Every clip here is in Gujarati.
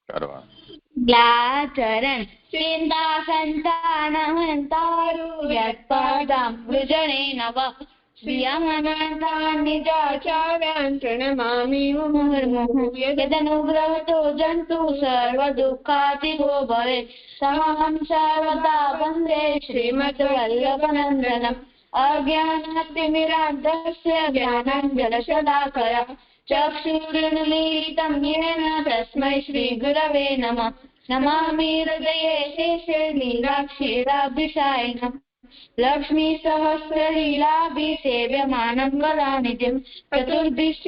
કરવા ગ્લાચરણ ચિંતા સંતાનહંતારુ યત્પદં વૃજણે નવ પ્રિયમનંતાનિજાચાર્યાન્તૃણમામિ મુમુર્મુઃ યદનુગ્રહતો જંતુ સર્વદુઃખાતિગો ભવે સમહં સર્વદા વંદે શ્રીમદ્વલ્લભનંદનમ અજ્ઞાનાતિમિરાન્ધસ્ય જ્ઞાનાഞ്જનશલાકયા ચક્ષુરુન્મીલિतं येन तस्मै श्रीगुरवे नमः नमामि हृदये शेषे लीलाक्षीराभिषायिनम् लक्ष्मीसहस्रलीलाभिसेव्यमानं वरानिधिं चतुर्भिश्च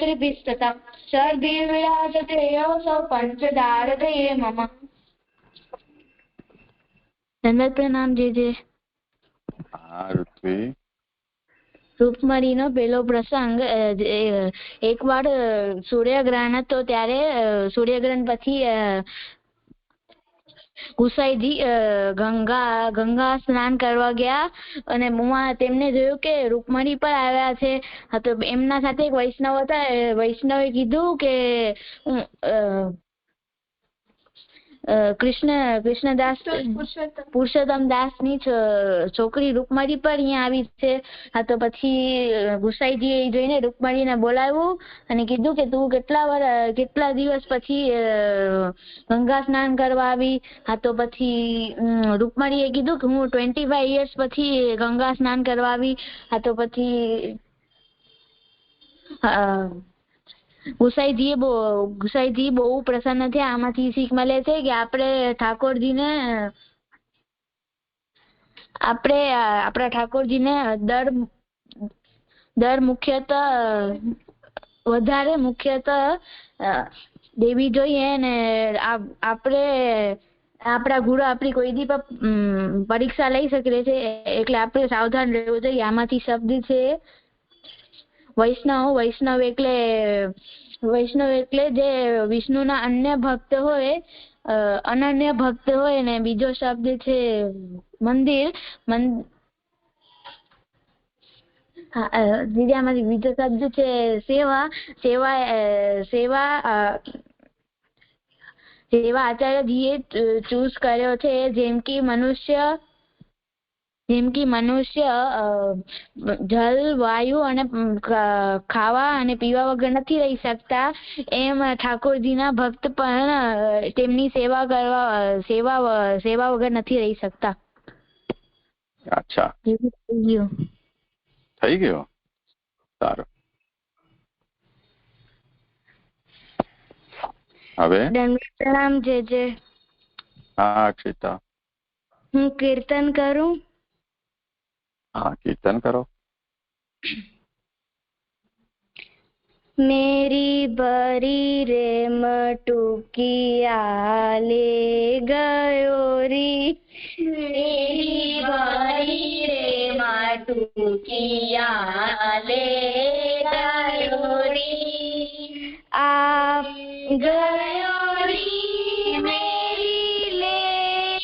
त्रिभिस्तथा सर्गिर्विराजते योऽसौ पञ्चदारदये मम धन्यवाद प्रणाम जे ઋત્વી રૂપમણીનો પેલો પ્રસંગ એકવાર સૂર્યગ્રહણ હતો ત્યારે સૂર્યગ્રહણ પછી ગુસાઈજી ગંગા સ્નાન કરવા ગયા અને તેમને જોયું કે રૂકમણી પર આવ્યા છે. તો એમના સાથે એક વૈષ્ણવ હતા. વૈષ્ણવે કીધું કે કૃષ્ણદાસ પુરુષોત્તમ દાસ ની છોકરી રૂકમણી પર અહીંયા આવી છે. તો પછી ગુસાઈજી જોઈને રૂકમણીને બોલાવ્યું અને કીધું કે તું કેટલા દિવસ પછી ગંગા સ્નાન કરવા આવી. તો પછી રૂકમણીએ કીધું કે હું 25 years પછી ગંગા સ્નાન કરવા આવી. તો પછી ગુસાઈજી બહુ પ્રસન્ન થયા. આમાંથી શીખ મળે છે કે આપણે આપણા ઠાકોરજીને વધારે મુખ્યતઃ દેવી જોઈએ ને આપણે આપણા ગુરુ આપણી કોઈ દી પરીક્ષા લઈ શકે છે. એટલે આપણે સાવધાન રહેવું જોઈએ. આમાંથી શબ્દ છે વૈષ્ણવ એટલે જે વિષ્ણુના અનન્ય ભક્ત હોય ને બીજો શબ્દ છે મંદિર. બીજામાંથી બીજો શબ્દ છે સેવા આચાર્યજીએ ચૂઝ કર્યો છે. જેમ કે મનુષ્ય જલ વાયુ અને ખાવા અને પીવા વગર નથી રહી શકતા, એમ ઠાકોરજીના ભક્ત પણ તેમની સેવા વગર નથી રહી શકતા. અચ્છા, થઈ ગયો. સારું. હવે પ્રણામ જે હા અક્ષિતા, હું કીર્તન કરું. हाँ कीर्तन करो. मेरी बरी रे मटुकिया ले गयो री, मेरी बरी रे मटुकिया ले गयो री, आप गयो री मेरी ले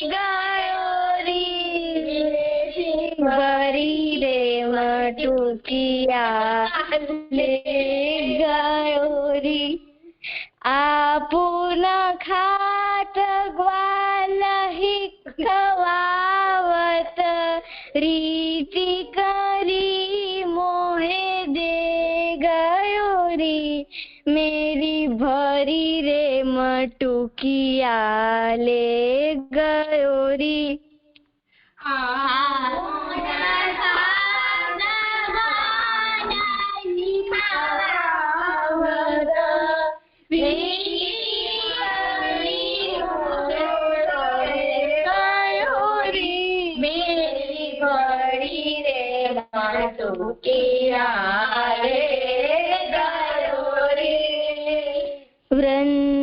गयो री, बरी रे मटुकिया ले गयो री, आपुन खाट ग्वाल हिखवावत रीति करी मोहे दे गयो री, मेरी भरी रे मटुकिया ले गयो री.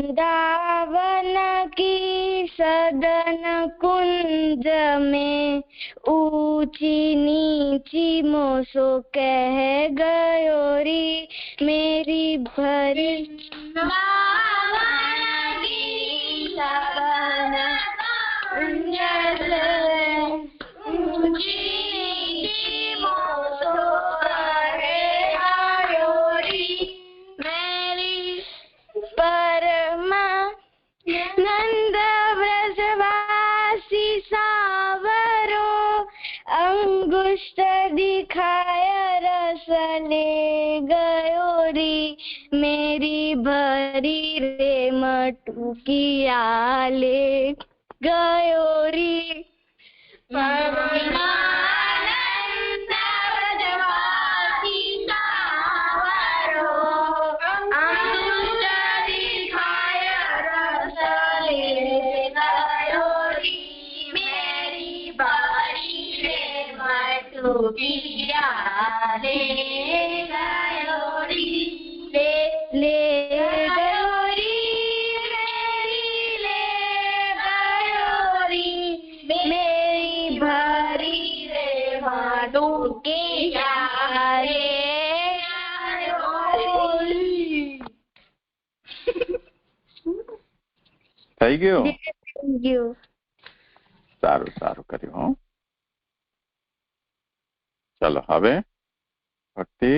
वृंदावन की सदन कुंज में ऊंची नीची मोसो कह गयो री, मेरी भरी ભરી રે મટુકિયા લે ગયો રી લે ગયો રી મેરી ભરી રે મટુકિયા રે થઈ ગયું? ગયું. સારું સારું કર્યું. હો, ચલો હવે ભક્તિ.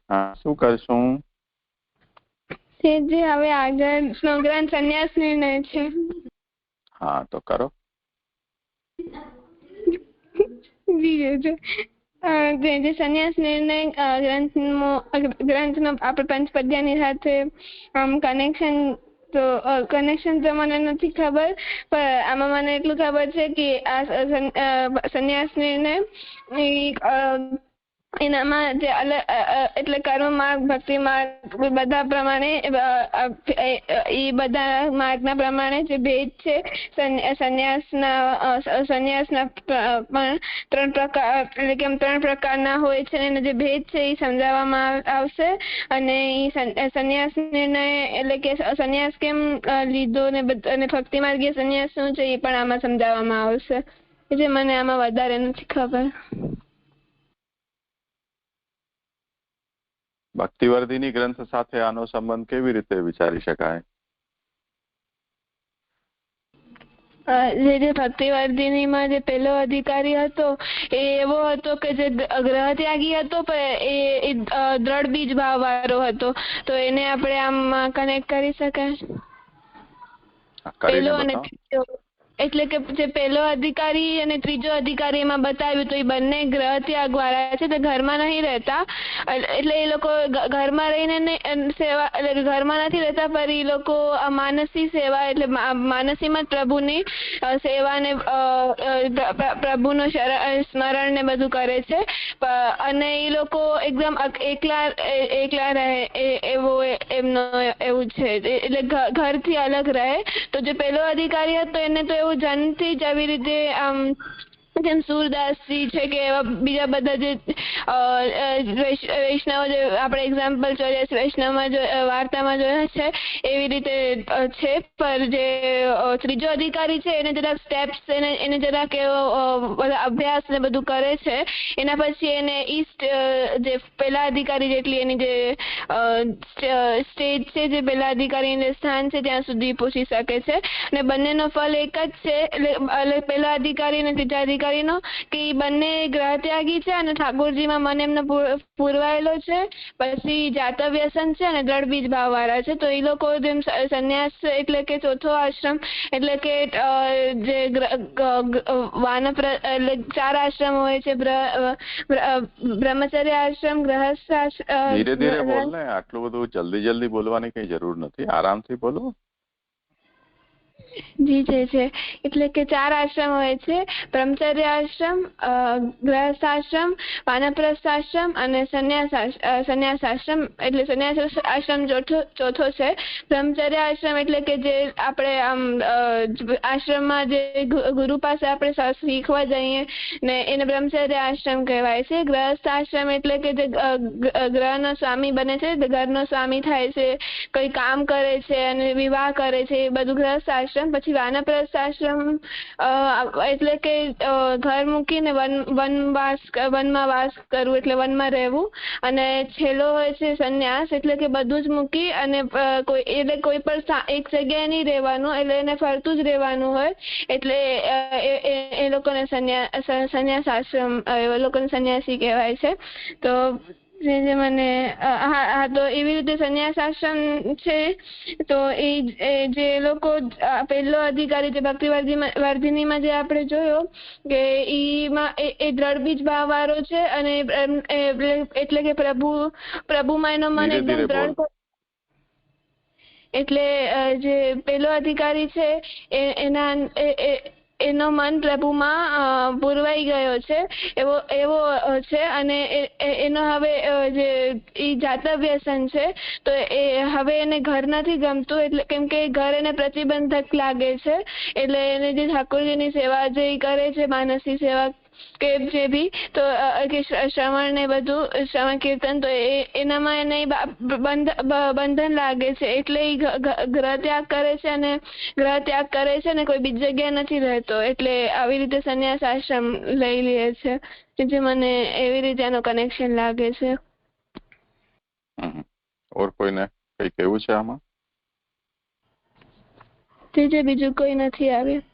હા, શું કરશું? જે હવે આગળનો ગ્રંથ સંન્યાસ નિર્ણય છે. હા, તો કરો. જે સંન્યાસ નિર્ણય ગ્રંથનો આપણે પંચપદ્યાની સાથે કનેક્શન તો મને નથી ખબર, પણ આમાં મને એટલું ખબર છે કે આ સંન્યાસ નિર્ણય એનામાં જે એટલે કર્મ માર્ગ, ભક્તિ માર્ગ બધા પ્રમાણે એ બધા માર્ગના પ્રમાણે જે ભેદ છે સંન્યાસના પણ 3 પ્રકાર, એટલે કે 3 પ્રકારના હોય છે અને જે ભેદ છે એ સમજાવવામાં આવશે. અને એ સંન્યાસ નિર્ણય એટલે કે સંન્યાસ કેમ લીધો ને અને ભક્તિ માર્ગીય સંન્યાસ શું છે એ પણ આમાં સમજાવવામાં આવશે. એટલે મને આમાં વધારે નથી ખબર. ભક્તિવર્ધિની ગ્રંથ સાથે આનો સંબંધ કેવી રીતે વિચારી શકાય? જે ભક્તિવર્ધિનીમાં જે પેલો અધિકારી હતો એ એવો હતો કે જે ગ્રહ ત્યાગી હતો, પણ એ દ્રઢ બીજ ભાવ વાળો હતો, તો એને આપણે આમ કનેક્ટ કરી શકાય. પેલો અને ત્રીજો, એટલે કે જે પેલો અધિકારી અને ત્રીજો અધિકારી એમાં બતાવ્યું તો એ બંને ગ્રહ ત્યાગ વાળા છે, તે ઘરમાં નહીં રહેતા. એટલે એ લોકો ઘરમાં રહીને સેવા, એટલે ઘરમાં નથી રહેતા, પણ એ લોકો માનસી સેવા એટલે માનસીમાં જ પ્રભુની સેવા ને પ્રભુનું સ્મરણ ને બધું કરે છે. અને એ લોકો એકદમ એકલા રહે એવું છે, એટલે ઘરથી અલગ રહે. તો જે પેલો અધિકારી હતો એને તો એવું જન્મથી જ આવી રીતે જેમ સુરદાસજી છે કે એવા બીજા બધા જે વૈષ્ણવ જે આપણે એક્ઝામ્પલ જોઈએ વૈષ્ણવમાં વાર્તામાં જોયા છે એવી રીતે છે. પર જે ત્રીજો અધિકારી છે એને જરાક સ્ટેપ્સ એને જરાક એવો બધા અભ્યાસ ને બધું કરે છે. એના પછી એને ઈસ્ટ જે પેલા અધિકારી જેટલી એની જે સ્ટેજ છે, જે પેલા અધિકારી સ્થાન છે ત્યાં સુધી પહોંચી શકે છે. અને બંનેનો ફલ એક જ છે, એટલે પેલા અધિકારી અને ત્રીજા અધિકારીનો કે એ બંને ગ્રહ ત્યાગી છે અને ઠાકોરજીમાં મન એમનો પૂરવાયેલો છે. પછી જાતવ વ્યસન છે અને દ્રઢ બીજ ભાવ વાળા છે. તો એ લોકો જેમ સંન્યાસ એટલે કે ચોથો આશ્રમ એટલે કે જે વાનપ્ર એટલે 4 આશ્રમ હોય છે, બ્રહ્મચર્ય આશ્રમ, ગ્રહસ્થ આશ્રમ. ધીરે ધીરે બોલ ને, આટલું બધું જલ્દી બોલવાની કઈ જરૂર નથી, આરામથી બોલો. જી છે એટલે કે 4 આશ્રમ હોય છે, બ્રહ્મચર્ય આશ્રમ, ગ્રહસ્થ આશ્રમ, વાનપ્રસ્થ આશ્રમ અને સંન્યાસ આશ્રમ. એટલે સંન્યાસ આશ્રમ ચોથો છે. બ્રહ્મચર્ય આશ્રમ એટલે કે જે આપણે આમ આશ્રમમાં જે ગુરુ પાસે આપણે શીખવા જઈએ ને એને બ્રહ્મચર્ય આશ્રમ કહેવાય છે. ગ્રહસ્થ આશ્રમ એટલે કે જે ગ્રહનો સ્વામી બને છે, ઘરનો સ્વામી થાય છે, કોઈ કામ કરે છે અને વિવાહ કરે છે, એ બધું ગ્રહસ્થ આશ્રમ. પછી વાનપ્રસ્થ આશ્રમ એટલે કે ઘર મૂકીને વનમાં વાસ કરવું, એટલે વનમાં રહેવું. અને છેલ્લો હોય છે સંન્યાસ, એટલે કે બધું જ મૂકી અને કોઈ પણ એક જગ્યાએ નહીં રહેવાનું, એટલે એને ફરતું જ રહેવાનું હોય. એટલે એ લોકોને સંન્યાસ આશ્રમ, એ લોકોને સંન્યાસી કહેવાય છે. તો જે મને હા તો એવી રીતે સંન્યાસ આશ્રમ છે તો એ જે લોકો પહેલો અધિકારી જે ભક્તિવર્ધિનીમાં જે આપણે જોયો કે ઈમાં એ દ્રઢ બીજ ભાવ વાળો છે અને એટલે કે પ્રભુમાં એનો મન એકદમ દ્રઢ, એટલે જે પેલો અધિકારી છે એનો મન પ્રભુમાં પુરવાઈ ગયો છે એવો છે અને એનો હવે જે ઈ જાતક વ્યસન છે તો એ હવે એને ઘર નથી ગમતું, એટલે કેમ કે ઘર એને પ્રતિબંધક લાગે છે, એટલે એને જે ઠાકોરજીની સેવા જે કરે છે માનસી સેવા કે જે બી તો કે શ્રવણ ને બધું શ્રવણ કીર્તન તો એનામાં એને બંધન લાગે છે, એટલે એ ગ્રહ ત્યાગ કરે છે અને કોઈ બીજી જગ્યાએ નથી રહેતો, એટલે આવી રીતે સંન્યાસ આશ્રમ લઈ લે છે, જે મને એવી રીતે એનો કનેક્શન લાગે છે. ઓર કોઈને કઈ કેવું છે આમાં? જે બીજું કોઈ નથી આવ્યું.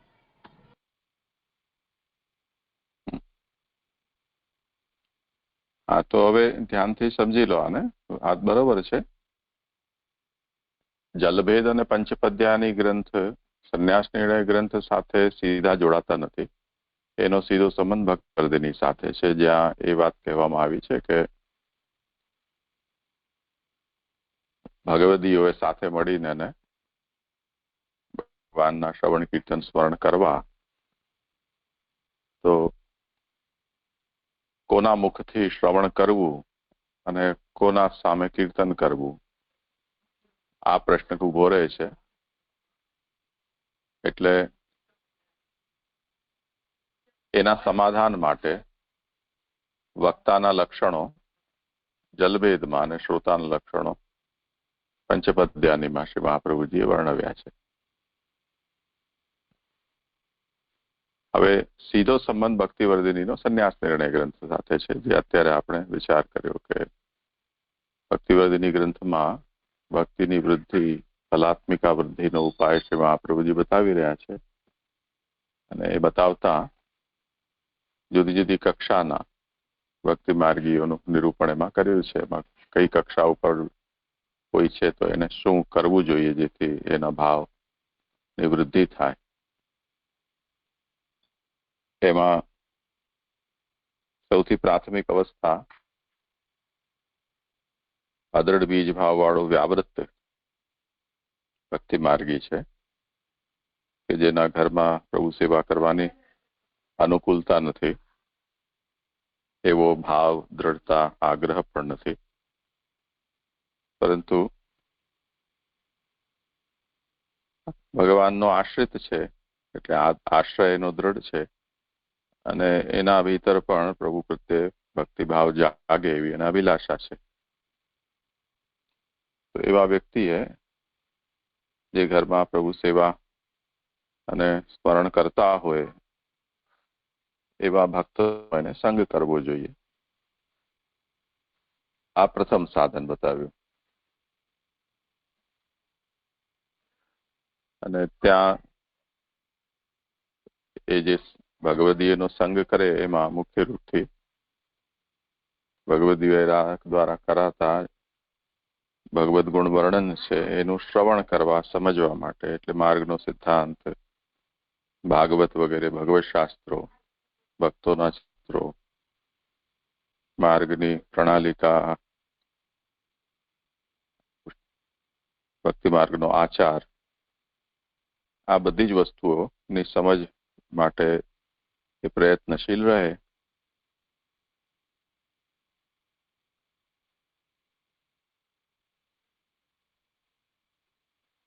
હા તો હવે ધ્યાનથી સમજી લો આને. આ બરોબર છે. જલભેદ અને પંચપદ્યાની ગ્રંથ સંન્યાસ નિર્ણય ગ્રંથ સાથે સીધા જોડાતા નથી. એનો સીધો સંબંધ ભક્તિવર્ધિની સાથે છે, જ્યાં એ વાત કહેવામાં આવી છે કે ભગવદીઓએ સાથે મળીને ભગવાનના શ્રવણ કીર્તન સ્મરણ કરવા તો કોના મુખથી શ્રવણ કરવું અને કોના સામે કીર્તન કરવું, આ પ્રશ્ન ઉભો રહે છે. એટલે એના સમાધાન માટે વક્તાના લક્ષણો જલભેદમાં અને શ્રોતાના લક્ષણો પંચપદ્યાનીમાં શ્રી મહાપ્રભુજીએ વર્ણવ્યા છે. હવે સીધો સંબંધ ભક્તિવર્ધિનીનો સંન્યાસ નિર્ણય ગ્રંથ સાથે છે, જે અત્યારે આપણે વિચાર કર્યો કે ભક્તિવર્ધિની ગ્રંથમાં ભક્તિની વૃદ્ધિ, ફલાત્મિકા વૃદ્ધિનો ઉપાય શ્રી મહાપ્રભુજી બતાવી રહ્યા છે, અને એ બતાવતા જુદી જુદી કક્ષાના ભક્તિ માર્ગીઓનું નિરૂપણ એમાં કર્યું છે. એમાં કઈ કક્ષા ઉપર કોઈ છે તો એને શું કરવું જોઈએ જેથી એના ભાવની વૃદ્ધિ થાય. એમાં સૌથી પ્રાથમિક અવસ્થા અદ્રઢ બીજ ભાવ વાળો વ્યાવૃત્ત ભક્તિ માર્ગી છે, કે જેના ઘરમાં પ્રભુ સેવા કરવાની અનુકૂળતા નથી, એવો ભાવ, દ્રઢતા, આગ્રહ પણ નથી, પરંતુ ભગવાનનો આશ્રિત છે, એટલે આશ્રય એનો દ્રઢ છે અને એના ભીતર પણ પ્રભુ પ્રત્યે ભક્તિભાવ જાગે એવી એના અભિલાષા છે. તો એવા વ્યક્તિએ જે ઘરમાં પ્રભુ સેવા અને સ્મરણ કરતા હોય એવા ભક્તો એને સંગ કરવો જોઈએ. આ પ્રથમ સાધન બતાવ્યું. અને ત્યાં એ જે ભગવદીયનો સંગ કરે એમાં મુખ્ય રૂપથી ભગવદીય દ્વારા કરાતા ભગવદ ગુણ વર્ણન છે એનું શ્રવણ કરવા, સમજવા માટે, એટલે માર્ગનો સિદ્ધાંત, ભાગવત વગેરે ભગવત શાસ્ત્રો, ભક્તોના ચિત્રો, માર્ગની પ્રણાલિકા, ભક્તિ માર્ગનો આચાર, આ બધી જ વસ્તુઓની સમજ માટે એ પ્રયત્નશીલ રહે.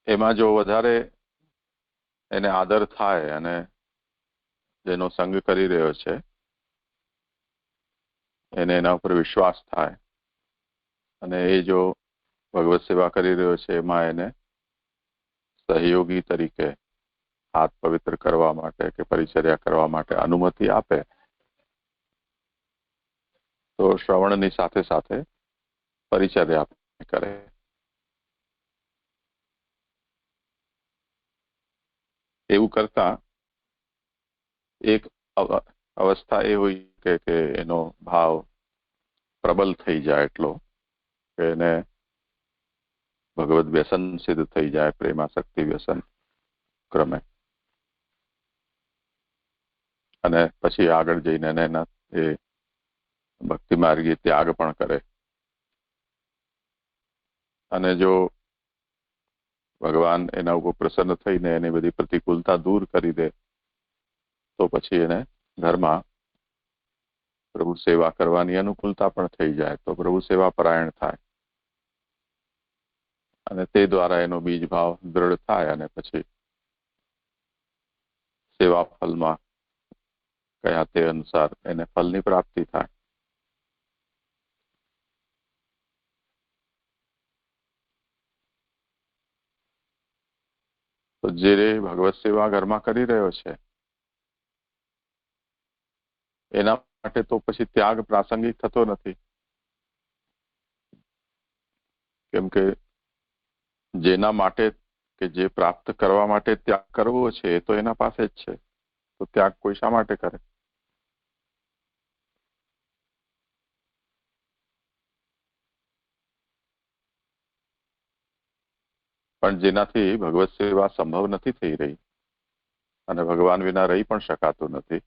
એમાં જો વધારે એને આદર થાય અને જેનો સંગ કરી રહ્યો છે એને એના ઉપર વિશ્વાસ થાય અને એ જો ભગવત સેવા કરી રહ્યો છે એમાં એને સહયોગી તરીકે હાથ પવિત્ર કરવા માટે કે પરિચર્યા કરવા માટે અનુમતિ આપે, તો શ્રવણની સાથે સાથે પરિચર્યા કરે. એવું કરતા એક અવસ્થા એ હોય કે એનો ભાવ પ્રબલ થઈ જાય એટલો કે એને ભગવદ વ્યસન સિદ્ધ થઈ જાય, પ્રેમાશક્તિ વ્યસન ક્રમે, અને પછી આગળ જઈને એના એ ભક્તિ માર્ગી ત્યાગ પણ કરે. અને જો ભગવાન એના ઉપર પ્રસન્ન થઈને એની બધી પ્રતિકૂળતા દૂર કરી દે તો પછી એને ઘરમાં પ્રભુ સેવા કરવાની અનુકૂળતા પણ થઈ જાય, તો પ્રભુ સેવા પરાયણ થાય અને તે દ્વારા એનો બીજ ભાવ દ્રઢ થાય અને પછી સેવા ફલમાં કયા તે અનુસાર એને ફલની પ્રાપ્તિ થાય. તો જે ભગવત સેવા ઘરમાં કરી રહ્યો છે એના માટે તો પછી ત્યાગ પ્રાસંગિક થતો નથી, કેમ કે જેના માટે કે જે પ્રાપ્ત કરવા માટે ત્યાગ કરવો છે એ તો એના પાસે જ છે, તો ત્યાગ કોઈ શા માટે કરે? પણ જેનાથી ભગવત સેવા સંભવ નથી થઈ રહી અને ભગવાન વિના રહી પણ શકાતું નથી,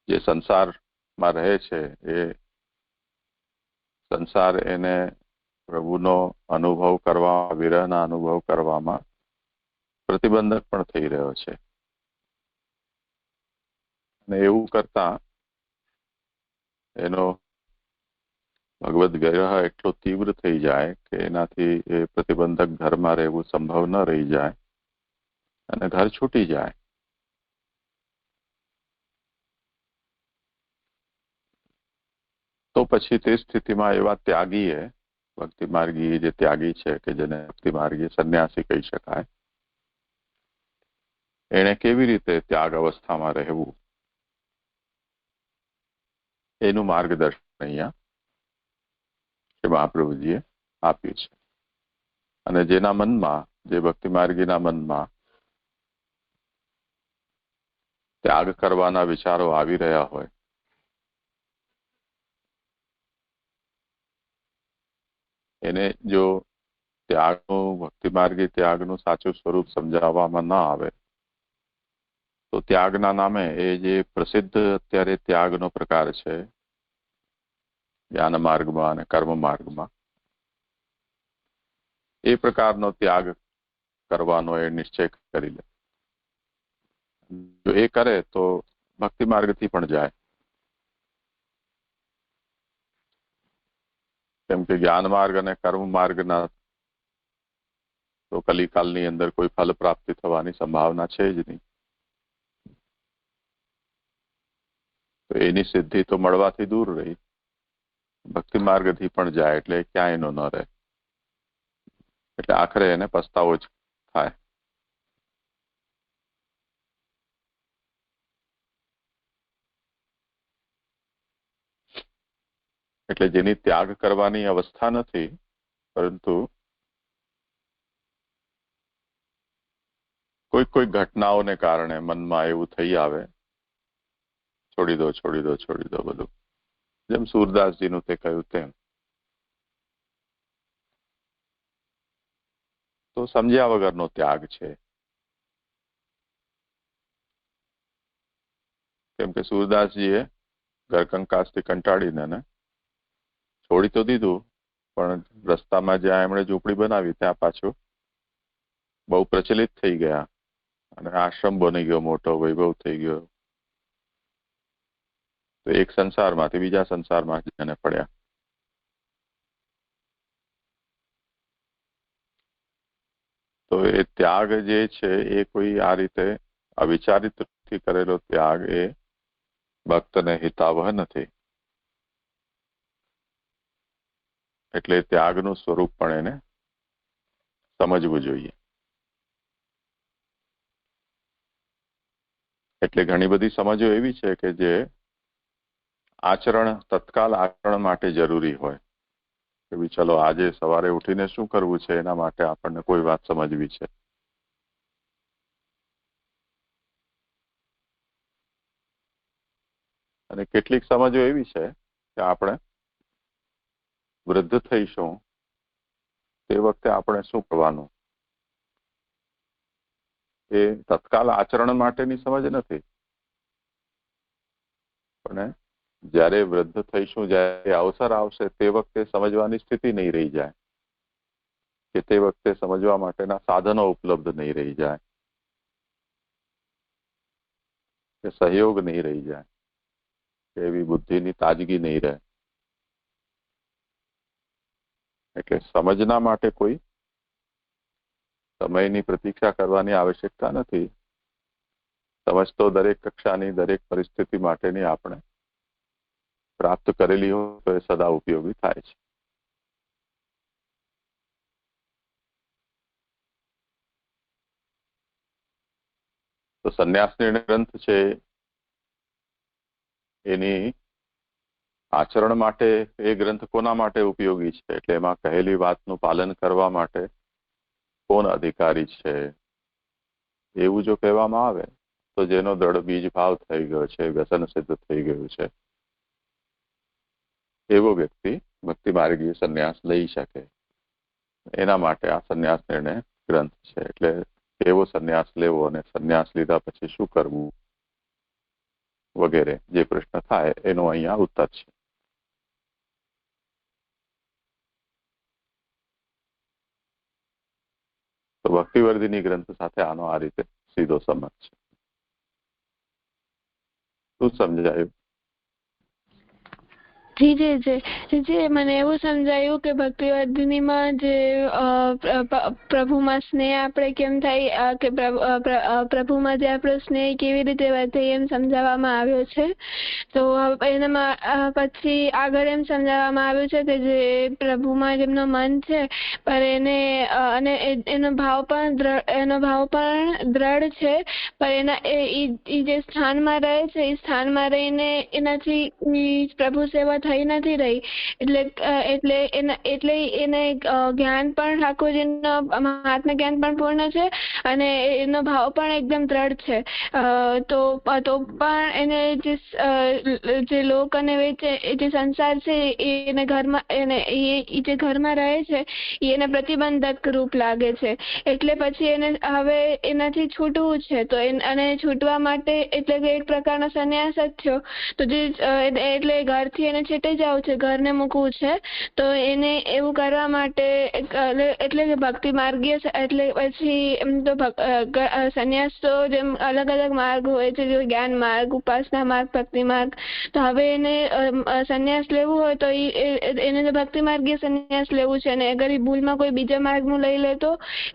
જે સંસારમાં રહે છે એ સંસાર એને પ્રભુનો અનુભવ કરવા, વિરહના અનુભવ કરવામાં પ્રતિબંધક પણ થઈ રહ્યો છે. અને એવું કરતા એનો ભગવદ વિરહ એટલો તીવ્ર થઈ જાય કે એનાથી એ પ્રતિબંધક ઘરમાં રહેવું સંભવ ન રહી જાય અને ઘર છૂટી જાય. તો પછી તે સ્થિતિમાં એવા ત્યાગીએ, ભક્તિ માર્ગી જે ત્યાગી છે કે જેને ભક્તિ માર્ગી સંન્યાસી કહી શકાય, એને કેવી રીતે ત્યાગ અવસ્થામાં રહેવું એનું માર્ગદર્શન અહીંયા શ્રી મહાપ્રભુજીએ આપ્યું છે. અને જેના મનમાં, જે ભક્તિ માર્ગીના મનમાં ત્યાગ કરવાના વિચારો આવી રહ્યા હોય, એને જો ત્યાગનું, ભક્તિ માર્ગી ત્યાગનું સાચું સ્વરૂપ સમજાવવામાં ના આવે તો ત્યાગના નામે એ જે પ્રસિદ્ધ અત્યારે ત્યાગનો પ્રકાર છે જ્ઞાન માર્ગમાં અને કર્મ માર્ગમાં, એ પ્રકારનો ત્યાગ કરવાનો એ નિશ્ચય કરી લે. જો એ કરે તો ભક્તિ માર્ગથી પણ જાય, કેમ કે જ્ઞાન માર્ગ અને કર્મ માર્ગના તો કલિકાલની અંદર કોઈ ફલ પ્રાપ્તિ થવાની સંભાવના છે જ નહીં. તો એની સિદ્ધિ તો મળવાથી દૂર રહી, ભક્તિ માર્ગથી પણ જાય એટલે ક્યાંય નો ન રહે, એટલે આખરે એને પસ્તાવો જ થાય. એટલે જેની ત્યાગ કરવાની અવસ્થા નથી, પરંતુ કોઈ ઘટનાઓને કારણે મનમાં એવું થઈ આવે, છોડી દો છોડી દો છોડી દો બધું, જેમ સૂરદાસજીનું તે કહ્યું તેમ, તો સમજ્યા વગરનો ત્યાગ છે. કેમ કે સૂરદાસજીએ ઘરકંકાસથી કંટાળીને છોડી તો દીધું, પણ રસ્તામાં જ્યાં એમણે ઝૂંપડી બનાવી ત્યાં પાછું બહુ પ્રચલિત થઈ ગયા અને આશ્રમ બની ગયો, મોટો વૈભવ થઈ ગયો. તો એક સંસારમાંથી બીજા સંસારમાં જઈને પડ્યા. તો એ ત્યાગ જે છે એ કોઈ આ રીતે અવિચારિત કરેલો ત્યાગ એ ભક્તને હિતાવહ નથી. એટલે ત્યાગનું સ્વરૂપ પણ એને સમજવું જોઈએ. એટલે ઘણી બધી સમજો એવી છે કે જે આચરણ, તત્કાલ આચરણ માટે જરૂરી હોય કે ભાઈ ચલો આજે સવારે ઉઠીને શું કરવું છે એના માટે આપણને કોઈ વાત સમજવી છે. અને કેટલીક સમજો એવી છે કે આપણે વૃદ્ધ થઈશું તે વખતે આપણે શું કરવાનું, એ તત્કાલ આચરણ માટેની સમજ નથી, પણ જ્યારે વૃદ્ધ થઈશું, જ્યારે અવસર આવશે તે વખતે સમજવાની સ્થિતિ નહીં રહી જાય, કે તે વખતે સમજવા માટેના સાધનો ઉપલબ્ધ નહીં રહી જાય, કે સહયોગ નહીં રહી જાય, કે એવી બુદ્ધિની તાજગી નહીં રહે. એટલે સમજના માટે કોઈ સમયની પ્રતીક્ષા કરવાની આવશ્યકતા નથી. સમજ તો દરેક કક્ષાની, દરેક પરિસ્થિતિ માટેની આપણે પ્રાપ્ત કરેલી હોય તો એ સદા ઉપયોગી થાય છે. તો સંન્યાસ નિર્ણય ગ્રંથ છે એની આચરણ માટે એ ગ્રંથ કોના માટે ઉપયોગી છે, એટલે એમાં કહેલી વાતનું પાલન કરવા માટે કોણ અધિકારી છે એવું જો કહેવામાં આવે તો જેનો દ્રઢ બીજ ભાવ થઈ ગયો છે, વ્યસન સિદ્ધ થઈ ગયું છે, એવો વ્યક્તિ ભક્તિ માર્ગીય સંન્યાસ લઈ શકે. એના માટે આ સંન્યાસ નિર્ણય ગ્રંથ છે. એટલે કેવો સંન્યાસ લેવો અને સંન્યાસ લીધા પછી શું કરવું વગેરે જે પ્રશ્ન થાય એનો અહીંયા ઉત્તર છે. તો ભક્તિવર્ધિની ગ્રંથ સાથે આનો આ રીતે સીધો સંબંધ છે. શું સમજાયું? જી મને એવું સમજાયું કે ભક્તિવર્ધિનીમાં જે પ્રભુમાં સ્નેહ આપણે કેમ થાય, કે પ્રભુમાં જે આપણો સ્નેહ કેવી રીતે વધે એમ સમજાવવામાં આવ્યો છે. તો એનામાં પછી આગળ એમ સમજાવવામાં આવ્યું છે કે જે પ્રભુમાં જેમનો મન છે પણ અને એનો ભાવ પણ દ્રઢ છે, પણ એ જે સ્થાનમાં રહે છે એ સ્થાનમાં રહીને એનાથી પ્રભુ સેવા થઈ નથી રહી. એટલે એને જ્ઞાન પણ ઠાકોરજીનો મહાત્મા જ્ઞાન પણ પૂર્ણ છે અને એનો ભાવ પણ એકદમ દ્રઢ છે. તો પણ એને જે લોક અને જે સંસાર છે એને ઘરમાં એ જે ઘરમાં રહે છે એને પ્રતિબંધક રૂપ લાગે છે. એટલે પછી એને હવે એનાથી છૂટવું છે. તો અને છૂટવા માટે એટલે કે એક પ્રકારનો સંન્યાસ જ થયો. તો એટલે ઘરથી એને છેટે જવું છે, ઘરને મૂકવું છે. તો એને એવું કરવા માટે એટલે કે ભક્તિ માર્ગીય, એટલે પછી એમ તો સંન્યાસ તો જેમ અલગ અલગ માર્ગ હોય છે, જે જ્ઞાન માર્ગ, ઉપાસના માર્ગ, ભક્તિ માર્ગ. તો હવે એને સંન્યાસ લેવું હોય તો એને તો ભક્તિ માર્ગીય સંન્યાસ લેવું છે. અને અગર એ ભૂલમાં કોઈ બીજા માર્ગનું લઈ લે તો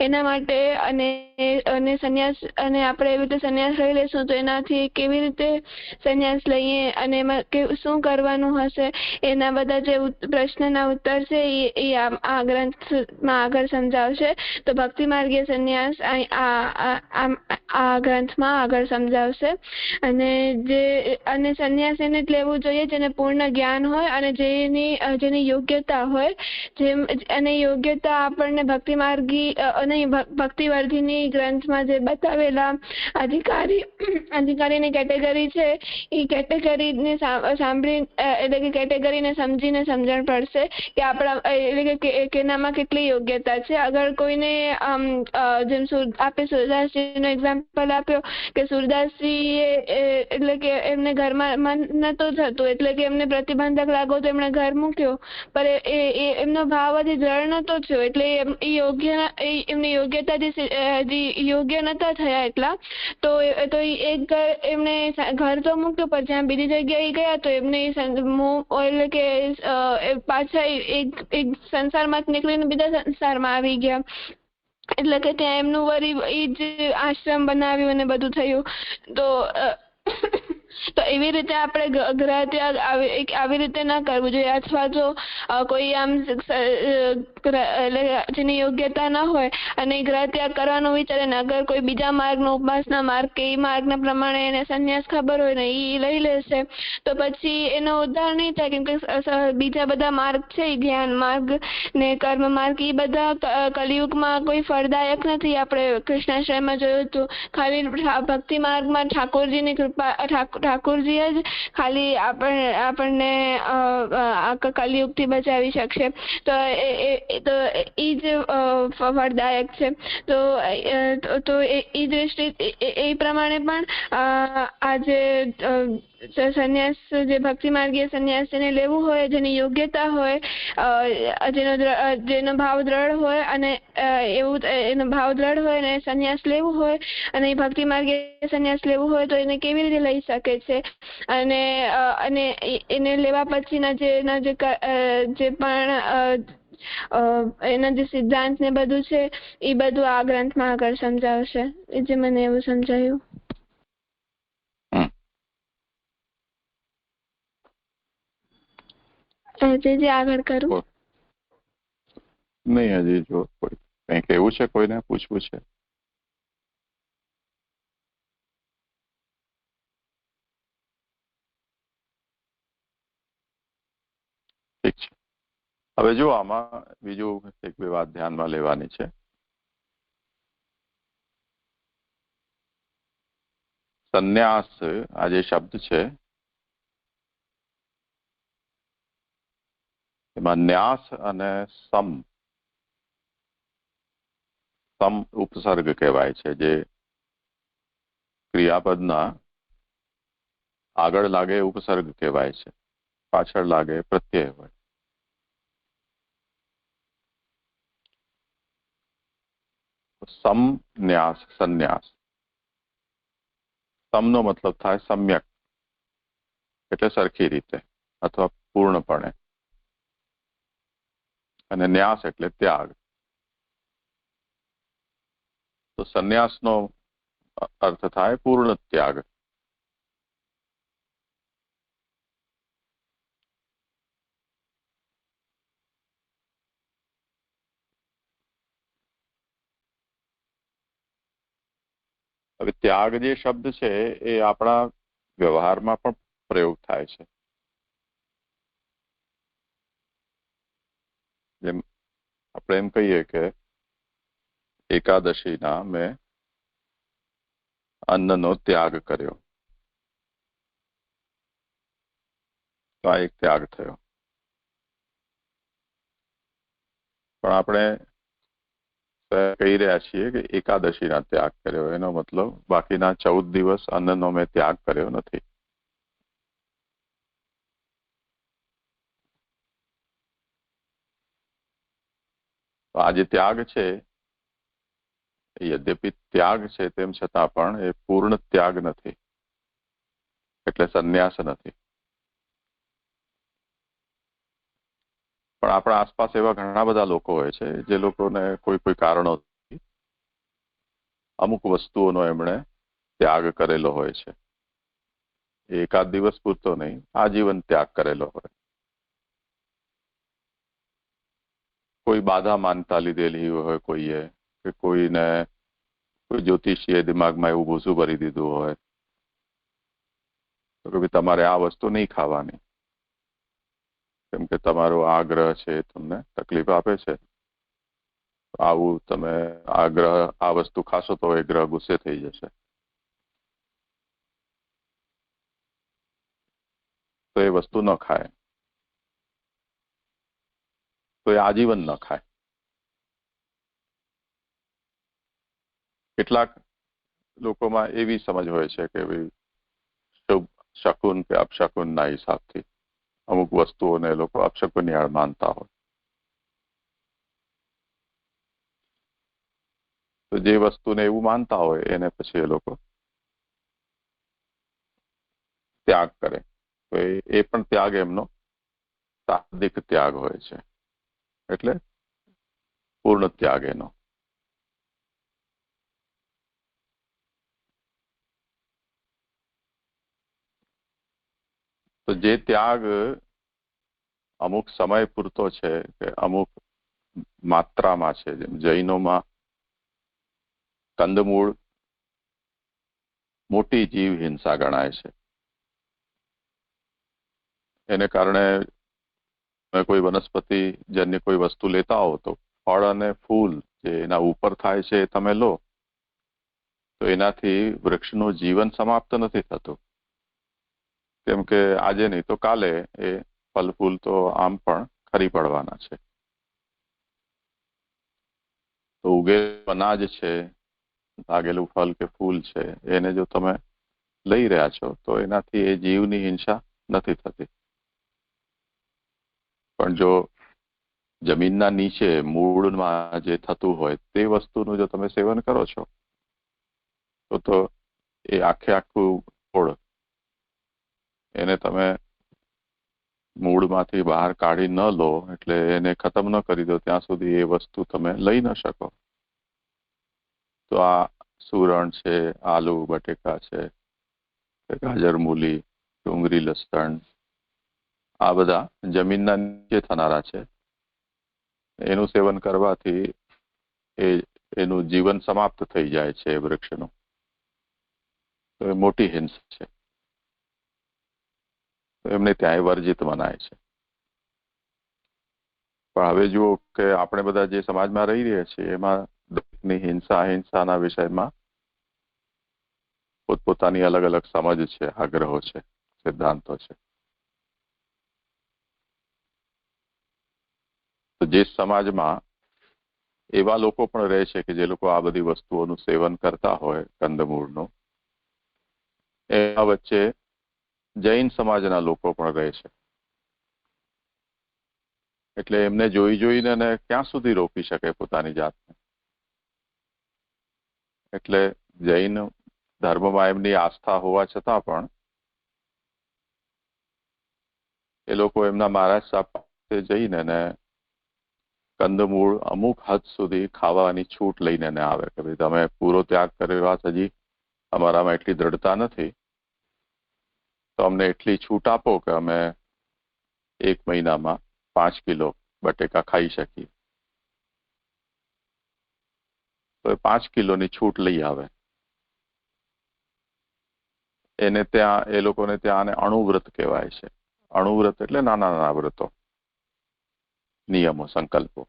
એના માટે અને સંન્યાસ અને આપણે એવી રીતે સંન્યાસ લઈ લેશું તો એનાથી કેવી રીતે સંન્યાસ લઈએ અને એમાં શું કરવાનું હશે, એના બધા જે પ્રશ્નના ઉત્તર છે એ આ ગ્રંથમાં આગળ સમજાવશે. તો ભક્તિ માર્ગીય સંન્યાસ આ ગ્રંથમાં આગળ સમજાવશે. અને સંન્યાસ એને જ લેવું જોઈએ જેને પૂર્ણ જ્ઞાન હોય અને જેની યોગ્યતા હોય. અને યોગ્યતા આપણને ભક્તિ માર્ગી અને ભક્તિવર્ધિની ગ્રંથમાં જે બતાવેલા અધિકારીની કેટેગરી છે એ કેટેગરીને સાંભળી એટલે કે કેટેગરીને સમજીને સમજણ પડશે કે આપણા એટલે કે કેનામાં કેટલી યોગ્યતા છે. અગર કોઈને જેમ આપે સુરદાસજીનો એક્ઝામ્પલ આપ્યો કે સુરદાસજી એટલે કે એમને ઘરમાં મન નહોતું થતું, એટલે કે એમને પ્રતિબંધક લાગો તો એમણે ઘર મૂક્યો, પણ એમનો ભાવ હજી દ્રઢ નહોતો થયો. એટલે એમની યોગ્યતા જે યોગ્ય નહોતા થયા એટલા, તો એક ઘર એમને ઘર તો મૂક્યું પણ જ્યાં બીજી જગ્યાએ ગયા તો એમને એટલે કે પાછા એક સંસારમાં નીકળીને બીજા સંસારમાં આવી ગયા. એટલે કે ત્યાં એમનું વળી એ જ આશ્રમ બનાવ્યું અને બધું થયું. તો એવી રીતે આપણે ગ્રહ ત્યાગ આવી રીતે ના કરવું જોઈએ. અથવા તો કોઈ આમ જેની યોગ્યતા ના હોય અને ગ્રહ ત્યાગ કરવાનો વિચારે ને અગર કોઈ બીજા માર્ગનો ઉપાસના માર્ગ કે એ માર્ગના પ્રમાણે એને સંન્યાસ ખબર હોય ને એ લઈ લેશે તો પછી એનો ઉદ્ધાર નહીં થાય. કેમ કે બીજા બધા માર્ગ છે, જ્ઞાન માર્ગ ને કર્મ માર્ગ, એ બધા કલિયુગમાં કોઈ ફળદાયક નથી. આપણે કૃષ્ણાશ્રયમાં જોયું હતું, ખાલી ભક્તિ માર્ગમાં ઠાકોરજીની કૃપા ઠાકોરજી જ ખાલી આપણને કલયુગથી બચાવી શકશે. તો એ જ ફળદાયક છે. તો એ દ્રષ્ટિ એ પ્રમાણે પણ આજે સંન્યાસ જે ભક્તિ માર્ગીય સંન્યાસ જેને લેવું હોય, જેની યોગ્યતા હોય, જેનો ભાવ દ્રઢ હોય અને એનો ભાવ દ્રઢ હોય અને સંન્યાસ લેવું હોય અને એ ભક્તિ માર્ગીય સંન્યાસ લેવું હોય તો એને કેવી રીતે લઈ શકે છે. અને એને લેવા પછીના જે પણ એના જે સિદ્ધાંત ને બધું છે એ બધું આ ગ્રંથમાં આગળ સમજાવશે. એ જે મને એવું સમજાયું. જે આગળ કરું નહીં, હજી જો કોઈ કંઈક એવું છે, કોઈને પૂછવું છે? ઠીક છે. હવે જો આમાં બીજું એક બે વાત ધ્યાનમાં લેવાની છે. સંન્યાસ આ જે શબ્દ છે એમાં ન્યાસ અને સમ ઉપસર્ગ કહેવાય છે, જે ક્રિયાપદના આગળ લાગે ઉપસર્ગ કહેવાય છે, પાછળ લાગે પ્રત્યય હોય. સમન્યાસ સંન્યાસ. સમનો મતલબ થાય સમ્યક એટલે સરખી રીતે અથવા પૂર્ણપણે, અને ન્યાસ એટલે ત્યાગ. તો સંન્યાસનો અર્થ થાય પૂર્ણ ત્યાગ. હવે ત્યાગ જે શબ્દ છે એ આપણા વ્યવહારમાં પણ પ્રયોગ થાય છે. જેમ આપણે એમ કહીએ કે એકાદશીના મેં અન્નનો ત્યાગ કર્યો, તો આ એક ત્યાગ થયો. પણ આપણે કહી રહ્યા છીએ કે એકાદશીના ત્યાગ કર્યો, એનો મતલબ બાકીના 14 દિવસ અન્નનો મેં ત્યાગ કર્યો નથી. તો આ જે ત્યાગ છે યદ્યપિ ત્યાગ છે તેમ છતાં પણ એ પૂર્ણ ત્યાગ નથી, એટલે સંન્યાસ નથી. પણ આપણા આસપાસ એવા ઘણા બધા લોકો હોય છે જે લોકોને કોઈ કારણોથી અમુક વસ્તુઓનો એમણે ત્યાગ કરેલો હોય છે. એકાદ દિવસ પૂરતો નહીં, આજીવન ત્યાગ કરેલો હોય. કોઈ બાધા માનતા લીધેલી હોય કોઈએ, કે કોઈ જ્યોતિષીએ દિમાગમાં એવું ભૂસું ભરી દીધું હોય તો કે ભાઈ તમારે આ વસ્તુ નહીં ખાવાની, કેમ કે તમારો આ ગ્રહ છે તમને તકલીફ આપે છે. આવું તમે આ વસ્તુ ખાશો તો એ ગ્રહ ગુસ્સે થઈ જશે. તો એ વસ્તુ ન ખાય, તો એ આજીવન ન ખાય. કેટલાક લોકોમાં એવી સમજ હોય છે કે ભાઈ શુભ શકુન કે અપશકુનના હિસાબથી અમુક વસ્તુઓને એ લોકો અપશકુનિયાળ માનતા હોય. તો જે વસ્તુને એવું માનતા હોય એને પછી એ લોકો ત્યાગ કરે. તો એ પણ ત્યાગ એમનો શાબ્દિક ત્યાગ હોય છે, એટલે પૂર્ણ ત્યાગ એનો. તો જે ત્યાગ અમુક સમય પૂરતો છે કે અમુક માત્રામાં છે, જેમ જૈનોમાં કંદમૂળ મોટી જીવ હિંસા ગણાય છે. એને કારણે કોઈ વનસ્પતિ જન્ય કોઈ વસ્તુ લેતા હો તો ફળ અને ફૂલ જે એના ઉપર થાય છે એ તમે લો તો એનાથી વૃક્ષનું જીવન સમાપ્ત નથી થતું, કેમ કે આજે નહીં તો કાલે એ ફલ ફૂલ તો આમ પણ ખરી પડવાના છે. તો ઉગેલું અનાજ છે, લાગેલું ફલ કે ફૂલ છે, એને જો તમે લઈ રહ્યા છો તો એનાથી એ જીવની હિંસા નથી થતી. પણ જો જમીનના નીચે મૂળમાં જે થતું હોય તે વસ્તુનું જો તમે સેવન કરો છો તો એ આખું છોડ એને તમે મૂળમાંથી બહાર કાઢી ન લો, એટલે એને ખતમ ન કરી દો ત્યાં સુધી એ વસ્તુ તમે લઈ ન શકો. તો આ સુરણ છે, આલુ બટેકા છે, ગાજર મૂલી, ડુંગળી લસણ, આ બધા જમીનના નીચે થનારા છે. એનું સેવન કરવાથી એનું જીવન સમાપ્ત થઈ જાય છે એ વૃક્ષનું. તો એ મોટી હિંસા છે. એમને ત્યાં વર્જિત મનાય છે. પણ હવે જુઓ કે આપણે બધા જે સમાજમાં રહી રહ્યા છીએ એમાં દરેકની હિંસા અહિંસાના વિષયમાં પોતપોતાની અલગ અલગ સમજ છે, આગ્રહો છે, સિદ્ધાંતો છે. તો જે સમાજમાં એવા લોકો પણ રહે છે કે જે લોકો આ બધી વસ્તુઓનું સેવન કરતા હોય કંદમૂળનું, એના વચ્ચે જૈન સમાજના લોકો પણ રહે છે. એટલે એમને જોઈને ક્યાં સુધી રોકી શકે પોતાની જાતને. એટલે જૈન ધર્મમાં એમની આસ્થા હોવા છતાં પણ એ લોકો એમના મહારાજ સાહેબ પાસે જઈને કંદમૂળ અમુક હદ સુધી ખાવાની છૂટ લઈને આવે કે ભાઈ તમે પૂરો ત્યાગ કર્યો, હજી અમારામાં એટલી દ્રઢતા નથી, તો અમને એટલી છૂટ આપો કે અમે 1 મહિનામાં 5 કિલો બટેકા ખાઈ શકીએ. તો એ 5 કિલોની છૂટ લઈ આવે. એ લોકોને ત્યાં અણુવ્રત કહેવાય છે. અણુવ્રત એટલે નાના નાના વ્રતો, નિયમો, સંકલ્પો.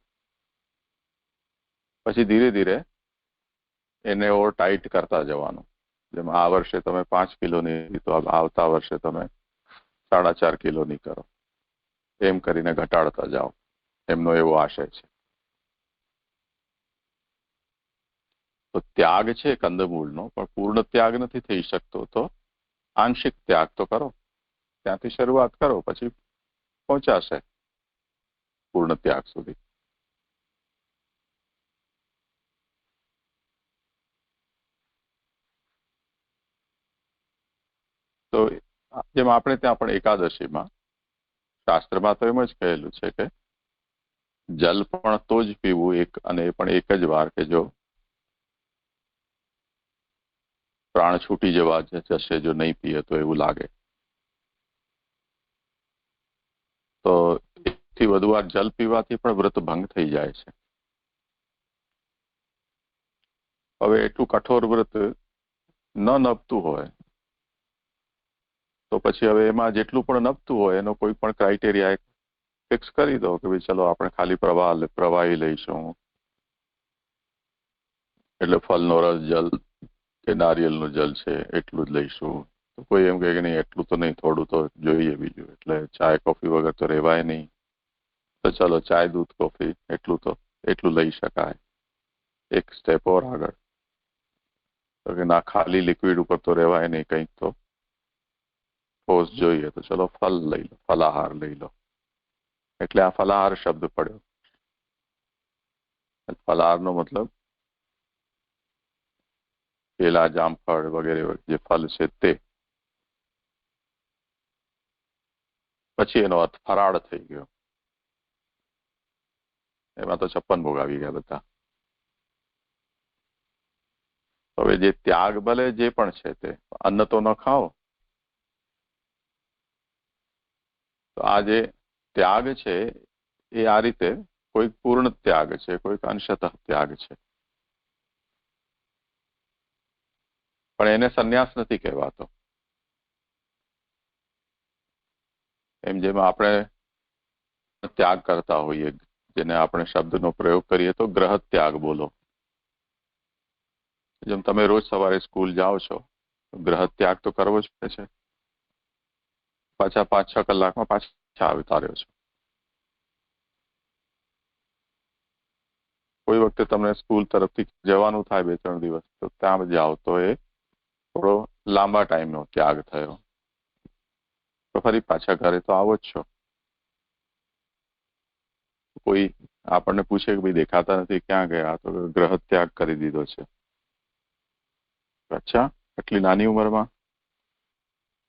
પછી ધીરે ધીરે એને ઓર ટાઈટ કરતા જવાનું. જેમ આ વર્ષે તમે 5 કિલોની, તો આવતા વર્ષે તમે 4.5 કિલોની કરો, એમ કરીને ઘટાડતા જાઓ. એમનો એવો આશય છે. તો ત્યાગ છે કંદમૂળનો, પણ પૂર્ણ ત્યાગ નથી થઈ શકતો. તો આંશિક ત્યાગ તો કરો, ત્યાંથી શરૂઆત કરો, પછી પહોંચાશે પૂર્ણ ત્યાગ સુધી. તો જેમ આપણે ત્યાં પણ એકાદશીમાં શાસ્ત્રમાં તો એમ જ કહેલું છે કે જલ પણ તો જ પીવું, અને એ પણ એક જ વાર, કે જો પ્રાણ છૂટી જવા જશે જો નહીં પીએ તો એવું લાગે. તો એકથી વધુ વાર જલ પીવાથી પણ વ્રત ભંગ થઈ જાય છે. હવે એટલું કઠોર વ્રત ન નભતું હોય તો પછી હવે એમાં જેટલું પણ નભતું હોય એનો કોઈ પણ ક્રાઇટેરિયા ફિક્સ કરી દો કે ભાઈ ચલો આપણે ખાલી પ્રવાહી લઈશું, એટલે ફલનો રસ જલ કે નારિયેળનું જલ છે એટલું જ લઈશું. તો કોઈ એમ કહે કે નહીં એટલું તો નહીં, થોડું તો જોઈએ બીજું. એટલે ચાય કોફી વગર તો રહેવાય નહીં, તો ચલો ચાય દૂધ કોફી એટલું લઈ શકાય. એક સ્ટેપ ઓર આગળ, તો કે ના ખાલી લિક્વિડ ઉપર તો રહેવાય નહીં, કંઈક તો ઠોસ જોઈએ, તો ચલો ફલ લઈ લો, ફલાહાર લઈ લો. એટલે આ ફલાહાર શબ્દ પડ્યો. ફલાહારનો મતલબ કેલા, જામફળ વગેરે જે ફલ છે તે. પછી એનો અર્થ ફરાળ થઈ ગયો. એમાં તો 56 ભોગ આવી ગયા બધા. હવે જે ત્યાગ ભલે જે પણ છે તે, અન્ન તો ન ખાઓ. તો આ જે ત્યાગ છે એ આ રીતે કોઈક પૂર્ણ ત્યાગ છે, કોઈક અંશતઃ ત્યાગ છે, પણ એને સંન્યાસ નથી કહેવાતો. એમ જેમ આપણે ત્યાગ કરતા હોઈએ, જેને આપણે શબ્દનો પ્રયોગ કરીએ તો ગ્રહ ત્યાગ બોલો. જેમ તમે રોજ સવારે સ્કૂલ જાઓ છો, ગ્રહ ત્યાગ તો કરવો જ પડે છે. પાછા 5-6 કલાકમાં પાછા આવતા રહ્યો છો. કોઈ વખતે તમને સ્કૂલ તરફથી જવાનું થાય 2-3 દિવસ, તો ત્યાં જાઓ તો એ થોડો લાંબા ટાઈમનો ત્યાગ થયો. તો ફરી પાછા ઘરે તો આવો જ છો. કોઈ આપણને પૂછે કે ભાઈ દેખાતા નથી, ક્યાં ગયા? તો ગ્રહ ત્યાગ કરી દીધો છે. અચ્છા, આટલી નાની ઉંમરમાં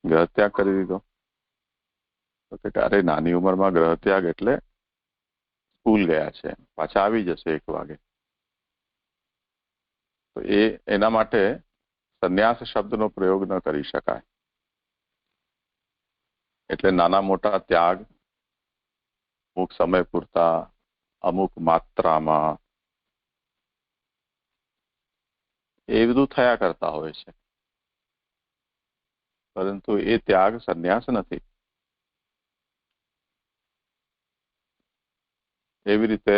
ગ્રહ ત્યાગ કરી દીધો? તો કે અરે નાની ઉંમરમાં ગ્રહ ત્યાગ એટલે સ્કૂલ ગયા છે, પાછા આવી જશે 1 વાગે. તો એના માટે સંન્યાસ શબ્દનો પ્રયોગ ન કરી શકાય. એટલે નાના મોટા ત્યાગ અમુક સમય પૂરતા, અમુક માત્રામાં, એ બધું થયા કરતા હોય છે, પરંતુ એ ત્યાગ સંન્યાસ નથી. એવી રીતે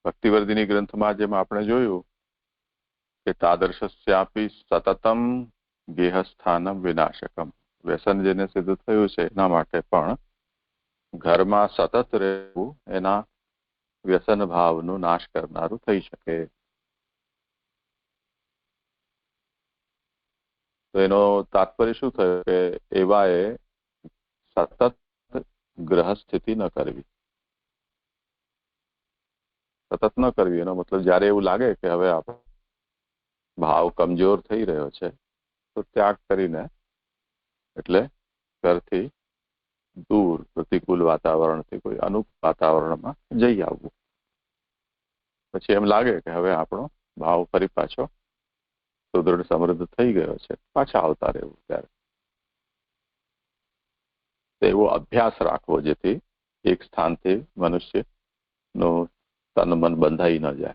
ભક્તિવર્ધિની ગ્રંથમાં જેમ આપણે જોયું કે તાદર્શસ્યાપી સતતમ ગેહસ્થાનમ વિનાશકમ, વ્યસન જેને સિદ્ધ થયું છે એના માટે પણ ઘરમાં સતત રહેવું એના વ્યસન ભાવનું નાશ કરનારું થઈ શકે. તો એનો તાત્પર્ય શું થયો કે એવાએ સતત ગ્રહ સ્થિતિ ન કરવી. સતત ન કરવી એનો મતલબ જયારે એવું લાગે કે હવે આપણો ભાવ કમજોર થઈ રહ્યો છે તો ત્યાગ કરીને, એટલે ઘરથી દૂર પ્રતિકૂળ વાતાવરણથી કોઈ અનુકૂળ વાતાવરણમાં જઈ આવવું. પછી એમ લાગે કે હવે આપણો ભાવ ફરી પાછો સુદૃઢ સમૃદ્ધ થઈ ગયો છે, પાછા આવતા રહેવું. ત્યારે એવો અભ્યાસ રાખવો જેથી એક સ્થાનથી મનુષ્યનું તન મન બંધાઈ ન જાય.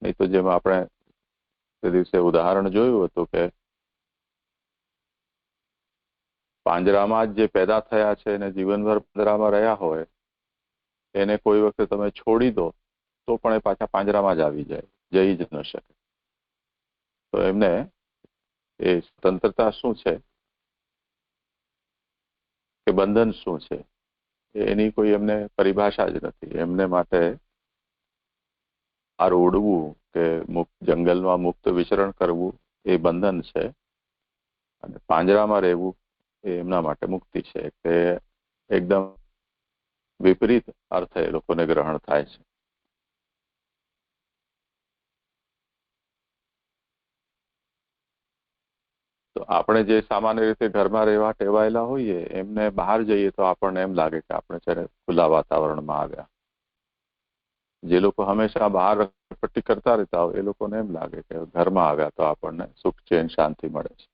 નહીં તો જેમ આપણે તે દિવસે ઉદાહરણ જોયું હતું કે પાંજરામાં જ જે પેદા થયા છે અને જીવનભર પાંજરામાં રહ્યા હોય, એને કોઈ વખતે તમે છોડી દો તો પણ એ પાછા પાંજરામાં જ આવી જાય, જઈ જ ન શકે. તો એમને એ સ્વતંત્રતા શું છે કે બંધન શું છે એની કોઈ એમને પરિભાષા જ નથી. એમને માટે આ ઉડવું કે જંગલમાં મુક્ત વિચરણ કરવું એ બંધન છે, અને પાંજરામાં રહેવું એ એમના માટે મુક્તિ છે. કે એકદમ વિપરીત અર્થ એ લોકોને ગ્રહણ થાય છે. તો આપણે જે સામાન્ય રીતે ઘરમાં રહેવા ટેવાયેલા હોઈએ એમને બહાર જઈએ તો આપણને એમ લાગે કે આપણે જ્યારે ખુલ્લા વાતાવરણમાં આવ્યા. જે લોકો હંમેશા બહાર રખડપટ્ટી કરતા રહેતા હોય એ લોકોને એમ લાગે કે ઘરમાં આવ્યા તો આપણને સુખ ચેન શાંતિ મળે છે.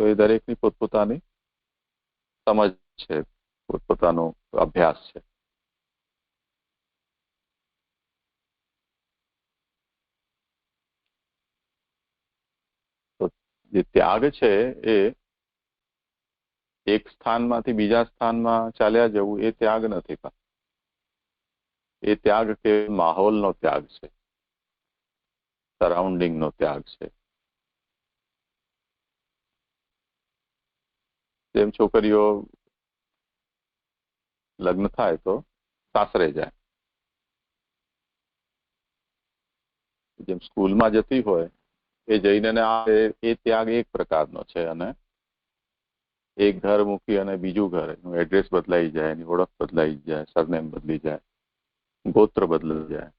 તો એ દરેકની પોતપોતાની સમજ છે, પોતપોતાનો અભ્યાસ છે. તો જે ત્યાગ છે એ એક સ્થાનમાંથી બીજા સ્થાનમાં ચાલ્યા જવું એ ત્યાગ નથી. એ ત્યાગ કે માહોલનો ત્યાગ છે, સરાઉન્ડિંગનો ત્યાગ છે. જેમ છોકરીઓ લગ્ન થાય તો સાસરે જાય, જેમ સ્કૂલમાં જતી હોય એ જઈને આવે એ ત્યાગ એક પ્રકારનો છે. અને એક ઘર મૂકી અને બીજું ઘર, એનું એડ્રેસ બદલાઈ જાય, એની ઓળખ બદલાઈ જાય, સરનેમ બદલી જાય, ગોત્ર બદલાઈ જાય,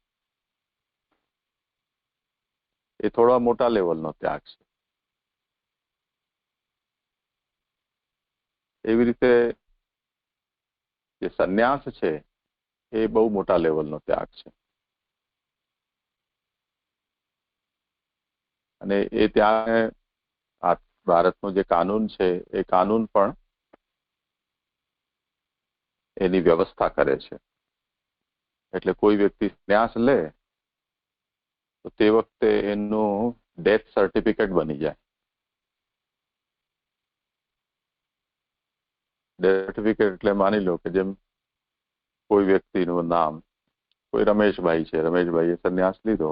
એ થોડા મોટા લેવલનો ત્યાગ છે. એવી રીતે જે સંન્યાસ છે એ બહુ મોટા લેવલનો ત્યાગ છે. અને એ ત્યાં આ ભારતનો જે કાનૂન છે એ કાનૂન પણ એની વ્યવસ્થા કરે છે. એટલે કોઈ વ્યક્તિ સંન્યાસ લે તો તે વખતે એનું ડેથ સર્ટિફિકેટ બની જાય. ડેથ સર્ટિફિકેટ એટલે માની લો કે જેમ કોઈ વ્યક્તિનું નામ, કોઈ રમેશભાઈ છે, રમેશભાઈએ સંન્યાસ લીધો,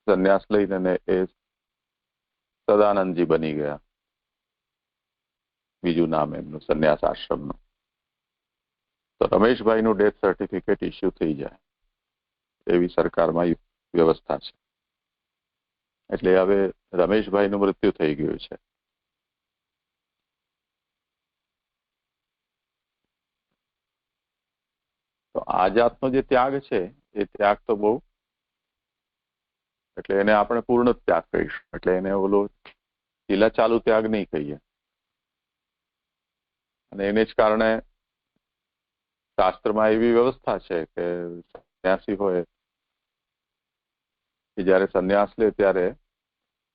સંન્યાસ લઈને એ સદાનંદજી બની ગયા, બીજું નામ એમનું સંન્યાસ આશ્રમનું. તો રમેશભાઈનું ડેથ સર્ટિફિકેટ ઇસ્યુ થઈ જાય એવી સરકારમાં વ્યવસ્થા છે. એટલે હવે રમેશભાઈનું મૃત્યુ થઈ ગયું છે. તો આ જાતનો જે ત્યાગ છે એ ત્યાગ તો બહુ, એટલે એને આપણે પૂર્ણ ત્યાગ કહીશું. એટલે એને ઓલો ચીલા ચાલુ ત્યાગ નહીં કહીએ. અને એને જ કારણે શાસ્ત્રમાં એવી વ્યવસ્થા છે કે સંન્યાસી હોય કે જયારે સંન્યાસ લે ત્યારે